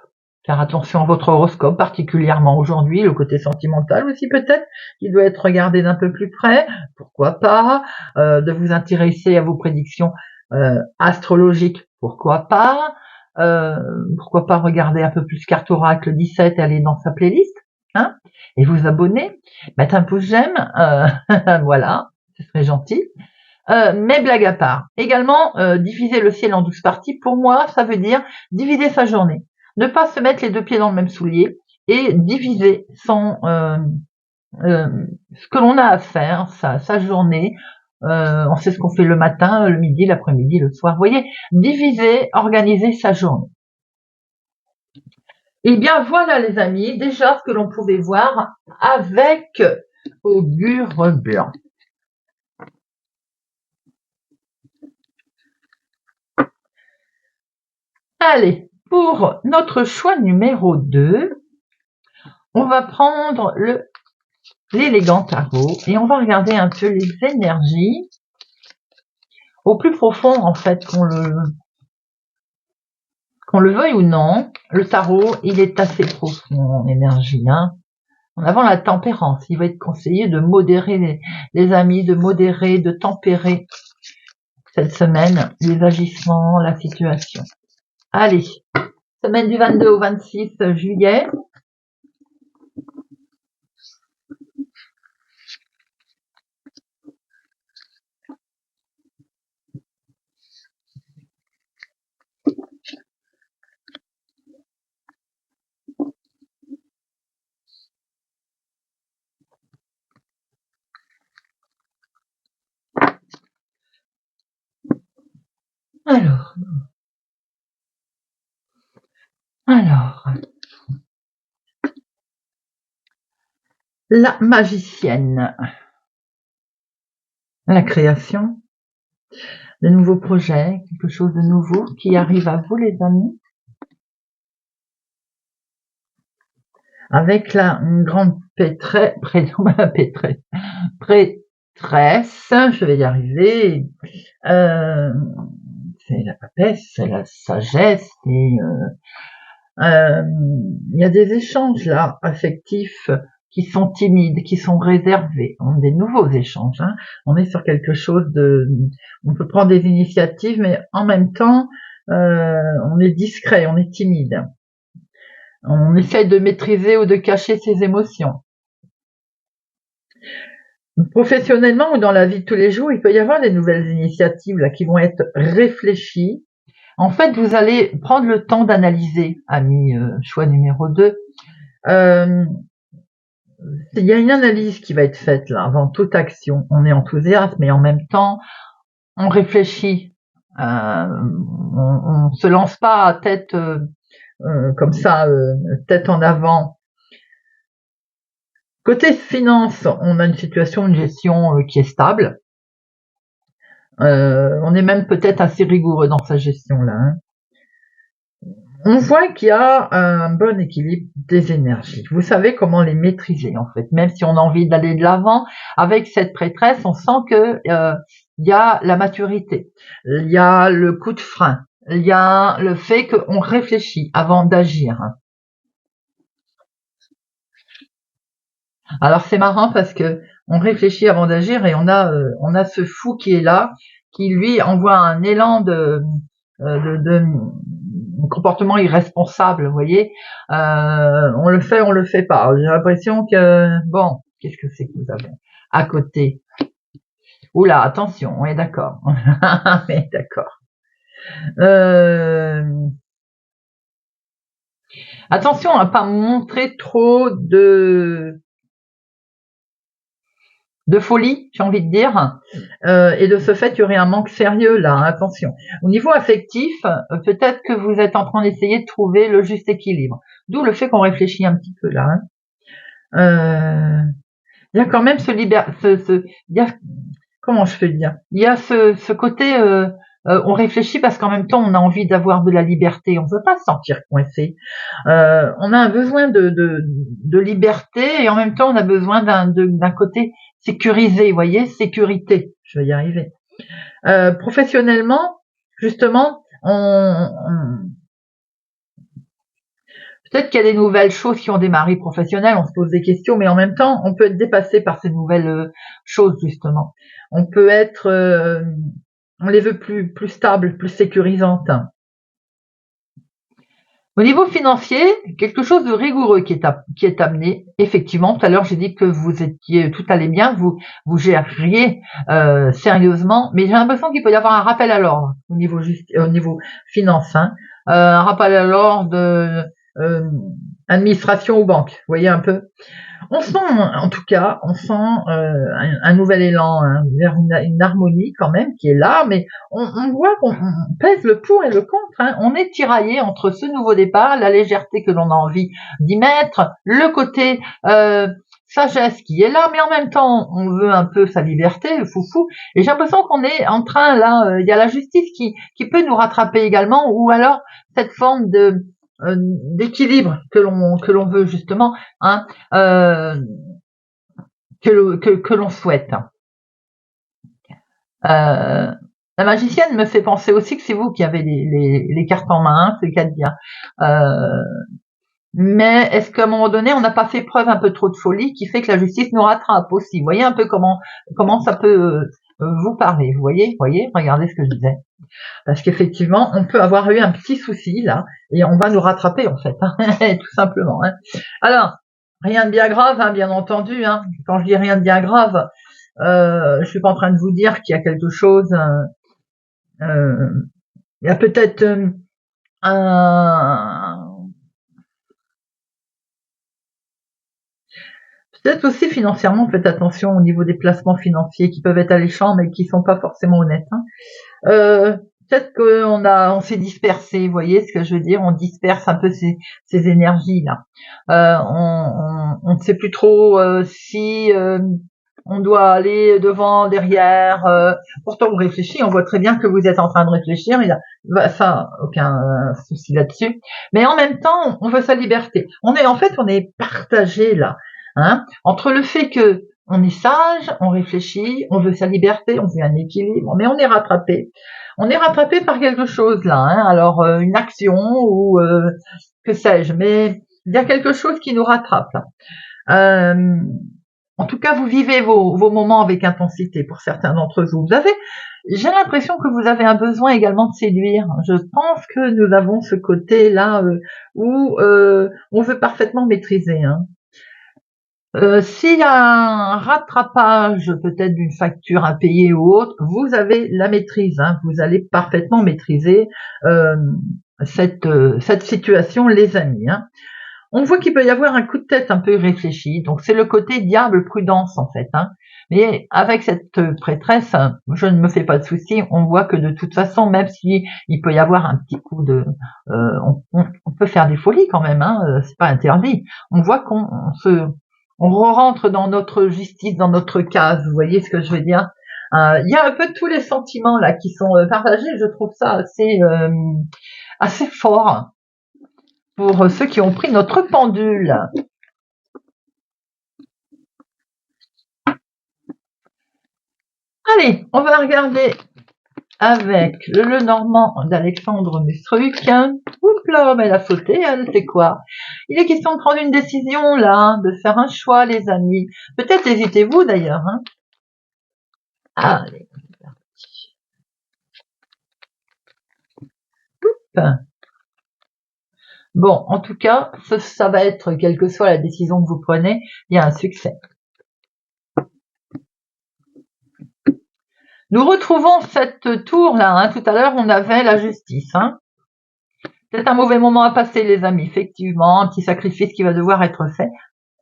Faire attention à votre horoscope, particulièrement aujourd'hui, le côté sentimental aussi peut-être, qui doit être regardé d'un peu plus près, pourquoi pas, de vous intéresser à vos prédictions astrologiques, pourquoi pas regarder un peu plus Carte Oracle 17 et aller dans sa playlist, hein, et vous abonner, mettre un pouce j'aime, voilà, ce serait gentil. Mais blague à part, également diviser le ciel en 12 parties, pour moi ça veut dire diviser sa journée, ne pas se mettre les deux pieds dans le même soulier et diviser ce que l'on a à faire, sa journée. On sait ce qu'on fait le matin, le midi, l'après-midi, le soir. Vous voyez, diviser, organiser sa journée. Et bien voilà les amis, déjà ce que l'on pouvait voir avec Augure Blanc. Allez, pour notre choix numéro 2, on va prendre l'élégant tarot et on va regarder un peu les énergies au plus profond, en fait, qu'on le veuille ou non. Le tarot, il est assez profond en énergie. Hein. En avant la tempérance, il va être conseillé de modérer les amis, de modérer, de tempérer cette semaine les agissements, la situation. Allez, semaine du 22 au 26 juillet. Alors, la magicienne, la création, de nouveaux projets, quelque chose de nouveau qui arrive à vous les amis, avec une grande prêtresse, je vais y arriver, c'est la papesse, c'est la sagesse, et il y a des échanges là affectifs qui sont timides, qui sont réservés. On a des nouveaux échanges. Hein. On est sur quelque chose on peut prendre des initiatives, mais en même temps, on est discret, on est timide. On essaie de maîtriser ou de cacher ses émotions. Professionnellement ou dans la vie de tous les jours, il peut y avoir des nouvelles initiatives là qui vont être réfléchies, En fait, vous allez prendre le temps d'analyser, ami choix numéro 2. Il y a une analyse qui va être faite là avant toute action. On est enthousiaste, mais en même temps, on réfléchit. On se lance pas à tête comme ça, tête en avant. Côté finance, on a une situation, une gestion qui est stable. On est même peut-être assez rigoureux dans sa gestion là. Hein. On voit qu'il y a un bon équilibre des énergies. Vous savez comment les maîtriser en fait. Même si on a envie d'aller de l'avant, avec cette prêtresse, on sent que il y a la maturité, il y a le coup de frein, il y a le fait qu'on réfléchit avant d'agir. Alors c'est marrant parce que on réfléchit avant d'agir et on a ce fou qui est là, qui lui envoie un élan de comportement irresponsable, vous voyez. On le fait pas. J'ai l'impression que bon, qu'est-ce que c'est que nous avons à côté? Oula, attention, on est d'accord. On est d'accord. Attention à pas montrer trop de folie, j'ai envie de dire, et de ce fait, il y aurait un manque sérieux là, hein, attention. Au niveau affectif, peut-être que vous êtes en train d'essayer de trouver le juste équilibre, d'où le fait qu'on réfléchit un petit peu là. Hein. Il y a quand même il y a, comment je peux dire, il y a ce côté, on réfléchit parce qu'en même temps, on a envie d'avoir de la liberté, on ne veut pas se sentir coincé. On a un besoin de liberté et en même temps, on a besoin d'un côté sécurisé, vous voyez, sécurité. Je vais y arriver. Professionnellement, justement, peut-être qu'il y a des nouvelles choses qui ont démarré professionnelles, on se pose des questions, mais en même temps, on peut être dépassé par ces nouvelles choses, justement. On peut être, on les veut plus stables, plus sécurisantes. Au niveau financier, quelque chose de rigoureux qui est amené. Effectivement, tout à l'heure j'ai dit que tout allait bien, vous gériez sérieusement, mais j'ai l'impression qu'il peut y avoir un rappel à l'ordre au niveau finance, hein. Un rappel à l'ordre administration ou banque, vous voyez un peu. On sent, en tout cas, un nouvel élan hein, vers une harmonie quand même qui est là, mais on voit qu'on pèse le pour et le contre. Hein. On est tiraillé entre ce nouveau départ, la légèreté que l'on a envie d'y mettre, le côté sagesse qui est là, mais en même temps, on veut un peu sa liberté, le foufou. Et j'ai l'impression qu'on est en train, là, il y a la justice qui peut nous rattraper également, ou alors cette forme d'équilibre que l'on veut justement, hein, que l'on souhaite. La magicienne me fait penser aussi que c'est vous qui avez les cartes en main, hein, c'est le cas de dire. Mais est-ce qu'à un moment donné, on n'a pas fait preuve un peu trop de folie qui fait que la justice nous rattrape aussi? Vous voyez un peu comment ça peut vous parler. Vous voyez, regardez ce que je disais. Parce qu'effectivement, on peut avoir eu un petit souci là, et on va nous rattraper en fait, hein, tout simplement. Hein. Alors, rien de bien grave, hein, bien entendu. Hein. Quand je dis rien de bien grave, je suis pas en train de vous dire qu'il y a quelque chose. Il y a peut-être peut-être aussi financièrement, faites attention au niveau des placements financiers qui peuvent être alléchants mais qui sont pas forcément honnêtes. Hein. Peut-être qu'on s'est dispersé, vous voyez ce que je veux dire, on disperse un peu ces énergies là. On ne sait plus trop si on doit aller devant, derrière. Pourtant on réfléchit, on voit très bien que vous êtes en train de réfléchir, ça, aucun souci là-dessus. Mais en même temps, on veut sa liberté. On est partagé là, hein, entre le fait que on est sage, on réfléchit, on veut sa liberté, on veut un équilibre, mais on est rattrapé. On est rattrapé par quelque chose là, hein. Alors une action ou que sais-je, mais il y a quelque chose qui nous rattrape. En tout cas, vous vivez vos moments avec intensité pour certains d'entre vous. J'ai l'impression que vous avez un besoin également de séduire. Je pense que nous avons ce côté là où on veut parfaitement maîtriser. Hein. S'il y a un rattrapage peut-être d'une facture impayée ou autre, vous avez la maîtrise, hein, vous allez parfaitement maîtriser euh, cette situation, les amis. Hein. On voit qu'il peut y avoir un coup de tête un peu réfléchi, donc c'est le côté diable prudence en fait. Hein. Mais avec cette prêtresse, je ne me fais pas de soucis. On voit que de toute façon, même si il peut y avoir un petit coup de, on peut faire des folies quand même, hein, c'est pas interdit. On voit on rentre dans notre justice, dans notre case. Vous voyez ce que je veux dire? Il y a un peu tous les sentiments là qui sont partagés. Je trouve ça assez fort pour ceux qui ont pris notre pendule. Allez, on va regarder avec le Normand d'Alexandre Musruc. Oups là, mais elle a sauté, elle fait quoi? Il est question de prendre une décision là, de faire un choix, les amis. Peut-être hésitez-vous d'ailleurs. Hein. Allez, bon, en tout cas, ça va être, quelle que soit la décision que vous prenez, il y a un succès. Nous retrouvons cette tour-là. Hein. Tout à l'heure, on avait la justice. Hein. C'est un mauvais moment à passer, les amis. Effectivement, un petit sacrifice qui va devoir être fait.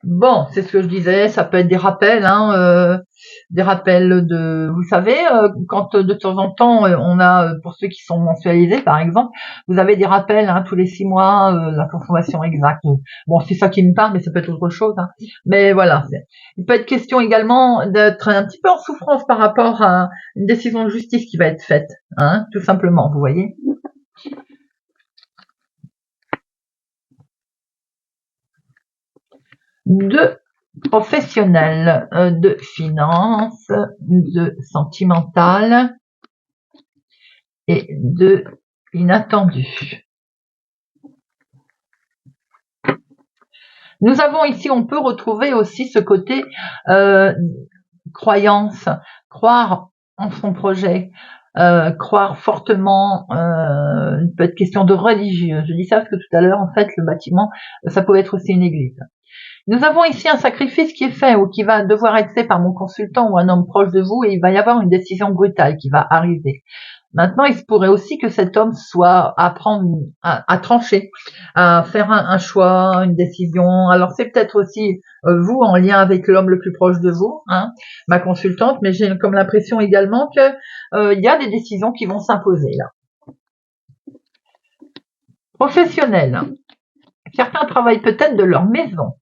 Bon, c'est ce que je disais, ça peut être des rappels, hein, des rappels de, vous savez, quand de temps en temps on a, pour ceux qui sont mensualisés par exemple, vous avez des rappels hein, tous les 6 mois, la consommation exacte. Bon, c'est ça qui me parle, mais ça peut être autre chose. Hein. Mais voilà, il peut être question également d'être un petit peu en souffrance par rapport à une décision de justice qui va être faite, hein, tout simplement, vous voyez. De professionnel, de finance, de sentimental et de inattendu. Nous avons ici, on peut retrouver aussi ce côté croyance, croire en son projet, croire fortement, peut être question de religieux. Je dis ça parce que tout à l'heure, en fait, le bâtiment, ça pouvait être aussi une église. Nous avons ici un sacrifice qui est fait ou qui va devoir être fait par mon consultant ou un homme proche de vous et il va y avoir une décision brutale qui va arriver. Maintenant, il se pourrait aussi que cet homme soit à trancher, à faire un choix, une décision. Alors c'est peut-être aussi vous en lien avec l'homme le plus proche de vous, hein, ma consultante, mais j'ai comme l'impression également que y a des décisions qui vont s'imposer là. Professionnels. Certains travaillent peut-être de leur maison,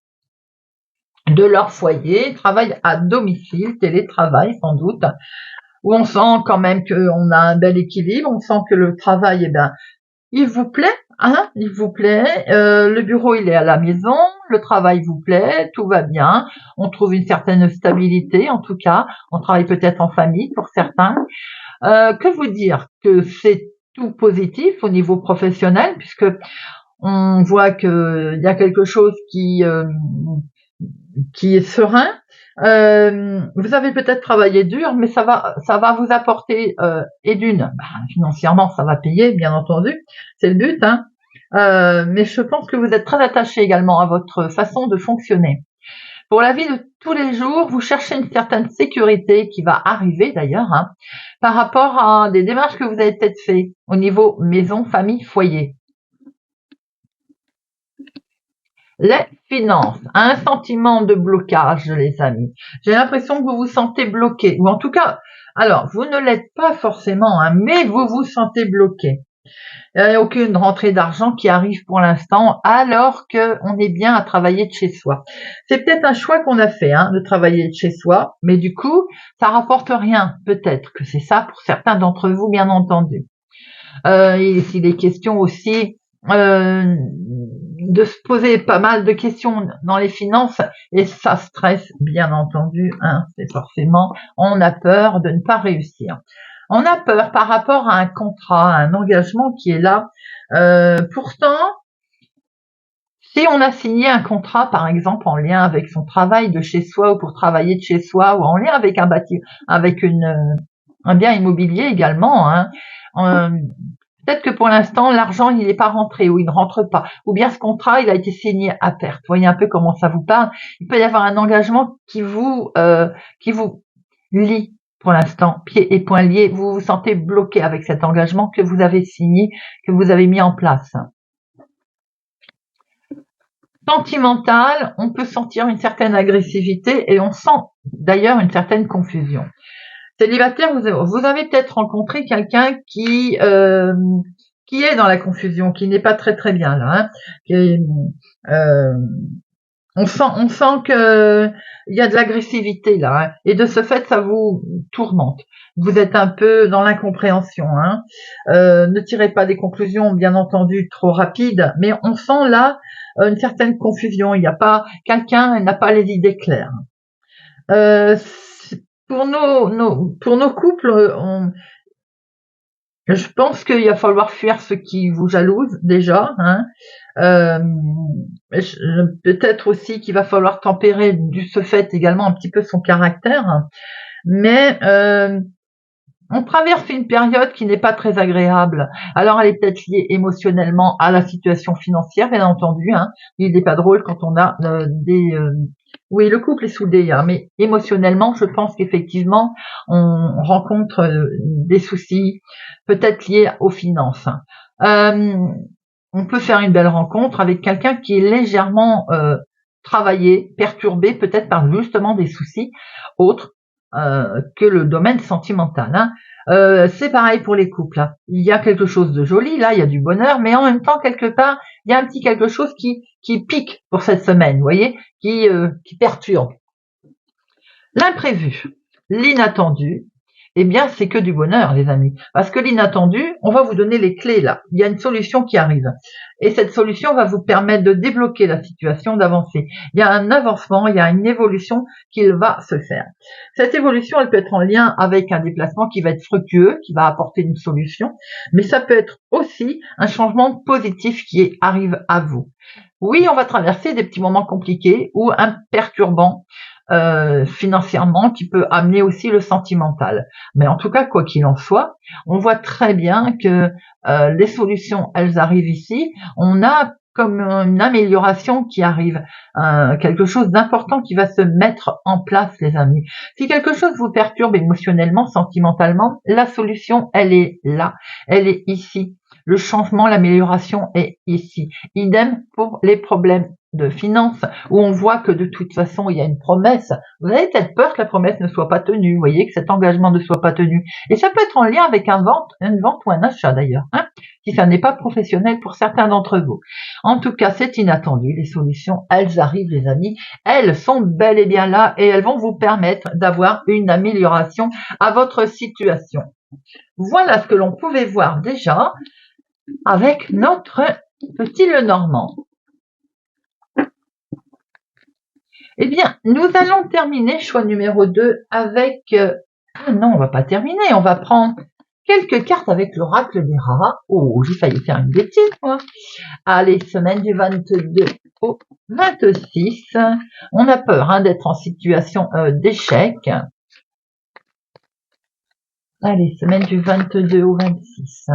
de leur foyer, travaillent à domicile, télétravail sans doute, où on sent quand même qu'on a un bel équilibre, on sent que le travail, eh ben, il vous plaît, hein, il vous plaît, le bureau il est à la maison, le travail vous plaît, tout va bien, on trouve une certaine stabilité en tout cas, on travaille peut-être en famille pour certains. Que vous dire que c'est tout positif au niveau professionnel puisque on voit qu'il y a quelque chose qui est serein. Vous avez peut-être travaillé dur, mais ça va vous apporter et financièrement, ça va payer, bien entendu, c'est le but. Hein. Mais je pense que vous êtes très attaché également à votre façon de fonctionner. Pour la vie de tous les jours, vous cherchez une certaine sécurité qui va arriver d'ailleurs hein, par rapport à des démarches que vous avez peut-être fait au niveau maison, famille, foyer. Les finances, un sentiment de blocage, les amis. J'ai l'impression que vous vous sentez bloqué, ou en tout cas, alors vous ne l'êtes pas forcément, hein, mais vous vous sentez bloqué. Il n'y a aucune rentrée d'argent qui arrive pour l'instant, alors qu'on est bien à travailler de chez soi. C'est peut-être un choix qu'on a fait, hein, de travailler de chez soi, mais du coup, ça rapporte rien. Peut-être que c'est ça pour certains d'entre vous, bien entendu. S'il est question aussi de se poser pas mal de questions dans les finances et ça stresse bien entendu, hein, c'est forcément, on a peur de ne pas réussir. On a peur par rapport à un contrat, à un engagement qui est là. Pourtant, si on a signé un contrat, par exemple, en lien avec son travail de chez soi ou pour travailler de chez soi ou en lien avec un bien immobilier également, hein, Peut-être que pour l'instant, l'argent, il n'est pas rentré ou il ne rentre pas. Ou bien ce contrat, il a été signé à perte. Vous voyez un peu comment ça vous parle. Il peut y avoir un engagement qui vous lie pour l'instant, pieds et poings liés. Vous vous sentez bloqué avec cet engagement que vous avez signé, que vous avez mis en place. Sentimental, on peut sentir une certaine agressivité et on sent d'ailleurs une certaine confusion. Célibataire, vous avez peut-être rencontré quelqu'un qui est dans la confusion, qui n'est pas très très bien là. On sent que il y a de l'agressivité là, hein, et de ce fait, ça vous tourmente. Vous êtes un peu dans l'incompréhension. Hein. Ne tirez pas des conclusions, bien entendu, trop rapides, mais on sent là une certaine confusion. Il n'y a pas quelqu'un n'a pas les idées claires. Pour nos couples, je pense qu'il va falloir fuir ceux qui vous jalousent déjà. Hein. Peut-être aussi qu'il va falloir tempérer du ce fait également un petit peu son caractère. Mais on traverse une période qui n'est pas très agréable. Alors, elle est peut-être liée émotionnellement à la situation financière, bien entendu. Hein. Il n'est pas drôle quand on a oui, le couple est soudé, hein, mais émotionnellement, je pense qu'effectivement, on rencontre des soucis, peut-être liés aux finances. On peut faire une belle rencontre avec quelqu'un qui est légèrement travaillé, perturbé, peut-être par justement des soucis autres que le domaine sentimental. Hein. C'est pareil pour les couples. Hein. Il y a quelque chose de joli, là, il y a du bonheur, mais en même temps, quelque part, il y a un petit quelque chose qui pique pour cette semaine, vous voyez, qui perturbe. L'imprévu, l'inattendu, eh bien, c'est que du bonheur, les amis. Parce que l'inattendu, on va vous donner les clés, là. Il y a une solution qui arrive. Et cette solution va vous permettre de débloquer la situation, d'avancer. Il y a un avancement, il y a une évolution qui va se faire. Cette évolution, elle peut être en lien avec un déplacement qui va être fructueux, qui va apporter une solution. Mais ça peut être aussi un changement positif qui arrive à vous. Oui, on va traverser des petits moments compliqués ou un perturbant financièrement qui peut amener aussi le sentimental. Mais en tout cas, quoi qu'il en soit, on voit très bien que les solutions, elles arrivent ici. On a comme une amélioration qui arrive, quelque chose d'important qui va se mettre en place, les amis. Si quelque chose vous perturbe émotionnellement, sentimentalement, la solution, elle est là, elle est ici. Le changement, l'amélioration est ici. Idem pour les problèmes de finances, où on voit que de toute façon, il y a une promesse. Vous avez peut-être peur que la promesse ne soit pas tenue, vous voyez, que cet engagement ne soit pas tenu. Et ça peut être en lien avec une vente ou un achat d'ailleurs, hein, si ça n'est pas professionnel pour certains d'entre vous. En tout cas, c'est inattendu. Les solutions, elles arrivent, les amis. Elles sont bel et bien là et elles vont vous permettre d'avoir une amélioration à votre situation. Voilà ce que l'on pouvait voir déjà avec notre petit Lenormand. Eh bien, nous allons terminer, choix numéro 2, avec... Ah non, on va pas terminer, on va prendre quelques cartes avec l'oracle des rats. Oh, j'ai failli faire une bêtise, moi. Allez, semaine du 22 au 26. On a peur hein, d'être en situation d'échec. Allez, semaine du 22 au 26.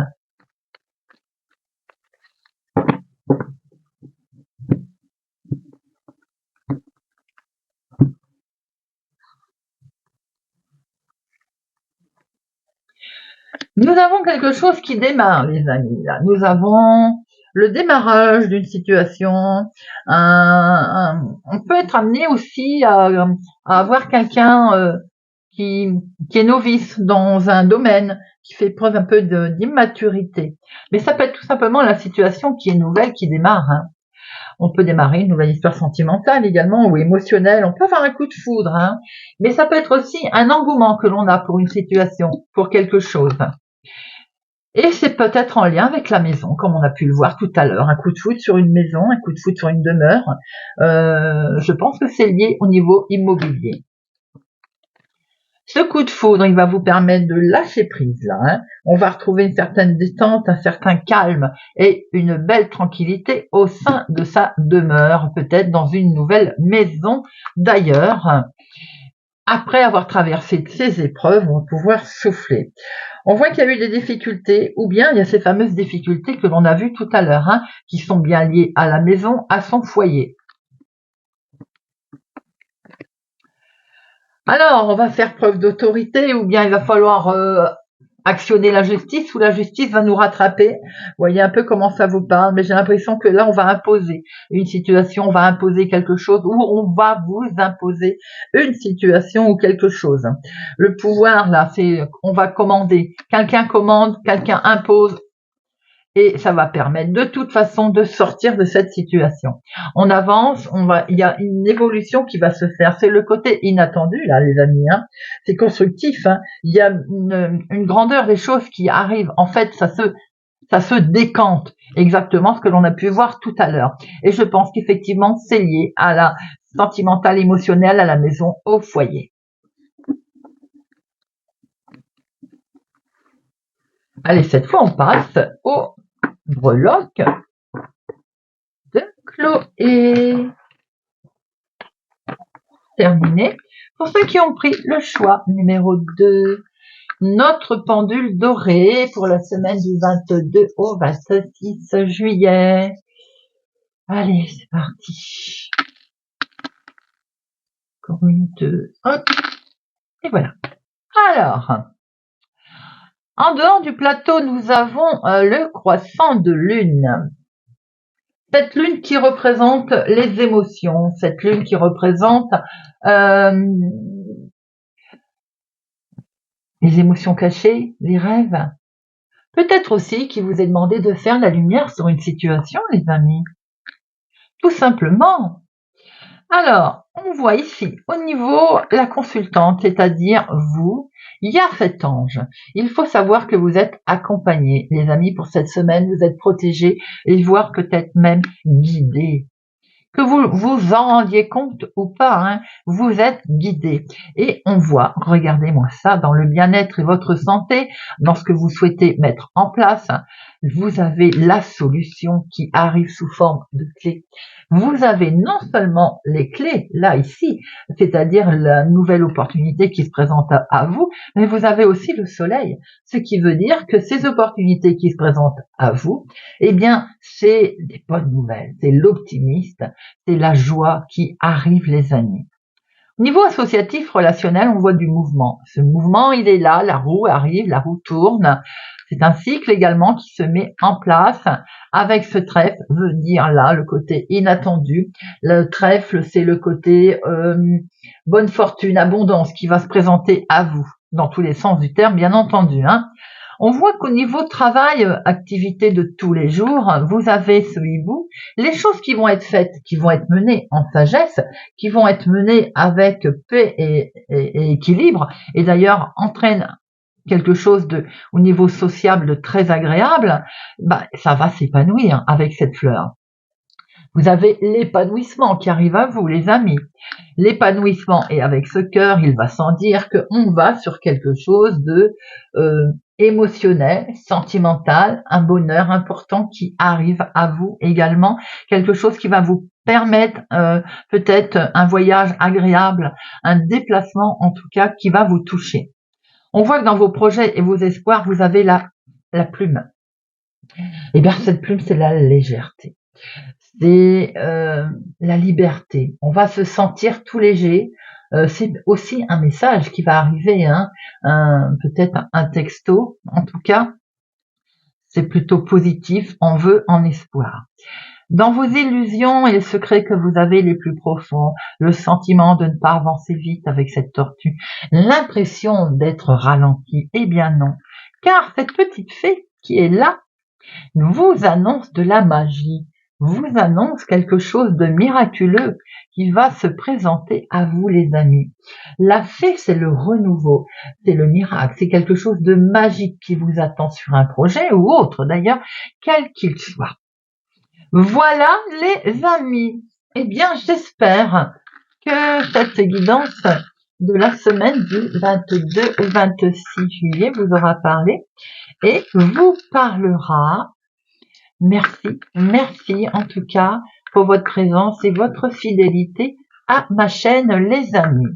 Nous avons quelque chose qui démarre, les amis. Là. Nous avons le démarrage d'une situation. On peut être amené aussi à avoir quelqu'un qui est novice dans un domaine, qui fait preuve un peu d'immaturité. Mais ça peut être tout simplement la situation qui est nouvelle, qui démarre. Hein. On peut démarrer une nouvelle histoire sentimentale également ou émotionnelle. On peut avoir un coup de foudre. Hein. Mais ça peut être aussi un engouement que l'on a pour une situation, pour quelque chose. Et c'est peut-être en lien avec la maison, comme on a pu le voir tout à l'heure. Un coup de foudre sur une maison, un coup de foudre sur une demeure. Je pense que c'est lié au niveau immobilier. Ce coup de foudre, il va vous permettre de lâcher prise là. Hein. On va retrouver une certaine détente, un certain calme et une belle tranquillité au sein de sa demeure, peut-être dans une nouvelle maison d'ailleurs. après avoir traversé ces épreuves, vont pouvoir souffler. On voit qu'il y a eu des difficultés, ou bien il y a ces fameuses difficultés que l'on a vues tout à l'heure, hein, qui sont bien liées à la maison, à son foyer. Alors, on va faire preuve d'autorité, ou bien il va falloir actionner la justice, ou la justice va nous rattraper. Vous voyez un peu comment ça vous parle, mais j'ai l'impression que là, on va imposer une situation, on va imposer quelque chose, ou on va vous imposer une situation ou quelque chose. Le pouvoir, là, c'est on va commander. Quelqu'un commande, quelqu'un impose, et ça va permettre de toute façon de sortir de cette situation. On avance, il y a une évolution qui va se faire. C'est le côté inattendu là, les amis. Hein. C'est constructif. Hein. Il y a une grandeur des choses qui arrivent. En fait, ça se décante. Exactement ce que l'on a pu voir tout à l'heure. Et je pense qu'effectivement, c'est lié à la sentimentale, émotionnelle, à la maison, au foyer. Allez, cette fois, on passe au breloque de Chloé. Terminé. Pour ceux qui ont pris le choix numéro 2, notre pendule dorée pour la semaine du 22 au 26 juillet. Allez, c'est parti. Encore une, deux, hop. Et voilà. Alors, en dehors du plateau, nous avons le croissant de lune. Cette lune qui représente les émotions, cette lune qui représente les émotions cachées, les rêves. Peut-être aussi qu'il vous est demandé de faire la lumière sur une situation, les amis. Tout simplement. Alors, on voit ici, au niveau la consultante, c'est-à-dire vous, il y a cet ange. Il faut savoir que vous êtes accompagnés, les amis, pour cette semaine, vous êtes protégés et voire peut-être même guidés. Que vous vous en rendiez compte ou pas, hein, vous êtes guidé. Et on voit, regardez-moi ça, dans le bien-être et votre santé, dans ce que vous souhaitez mettre en place, vous avez la solution qui arrive sous forme de clé. Vous avez non seulement les clés, là, ici, c'est-à-dire la nouvelle opportunité qui se présente à vous, mais vous avez aussi le soleil, ce qui veut dire que ces opportunités qui se présentent à vous, eh bien, c'est des bonnes nouvelles, c'est l'optimiste, c'est la joie qui arrive, les amis. Au niveau associatif, relationnel, on voit du mouvement. Ce mouvement, il est là, la roue arrive, la roue tourne. C'est un cycle également qui se met en place avec ce trèfle, veut dire là le côté inattendu. Le trèfle, c'est le côté bonne fortune, abondance qui va se présenter à vous, dans tous les sens du terme, bien entendu. Hein. On voit qu'au niveau travail, activité de tous les jours, vous avez ce hibou, les choses qui vont être faites, qui vont être menées en sagesse, qui vont être menées avec paix et équilibre, et d'ailleurs entraînent quelque chose au niveau sociable de très agréable, ça va s'épanouir avec cette fleur. Vous avez l'épanouissement qui arrive à vous, les amis. L'épanouissement, et avec ce cœur, il va sans dire qu'on va sur quelque chose de émotionnel, sentimental, un bonheur important qui arrive à vous également, quelque chose qui va vous permettre peut-être un voyage agréable, un déplacement en tout cas qui va vous toucher. On voit que dans vos projets et vos espoirs, vous avez la plume. Et bien cette plume, c'est la légèreté. C'est la liberté. On va se sentir tout léger. C'est aussi un message qui va arriver, hein, peut-être un texto. En tout cas, c'est plutôt positif. On veut en espoir. Dans vos illusions et les secrets que vous avez les plus profonds, le sentiment de ne pas avancer vite avec cette tortue, l'impression d'être ralenti, eh bien non. Car cette petite fée qui est là vous annonce de la magie, vous annonce quelque chose de miraculeux qui va se présenter à vous, les amis. La fée, c'est le renouveau, c'est le miracle, c'est quelque chose de magique qui vous attend sur un projet ou autre d'ailleurs, quel qu'il soit. Voilà les amis. Eh bien, j'espère que cette guidance de la semaine du 22 au 26 juillet vous aura parlé et vous parlera. Merci en tout cas pour votre présence et votre fidélité à ma chaîne, les amis.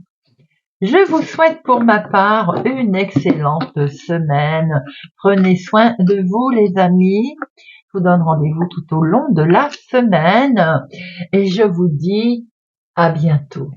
Je vous souhaite pour ma part une excellente semaine. Prenez soin de vous les amis. Je vous donne rendez-vous tout au long de la semaine et je vous dis à bientôt.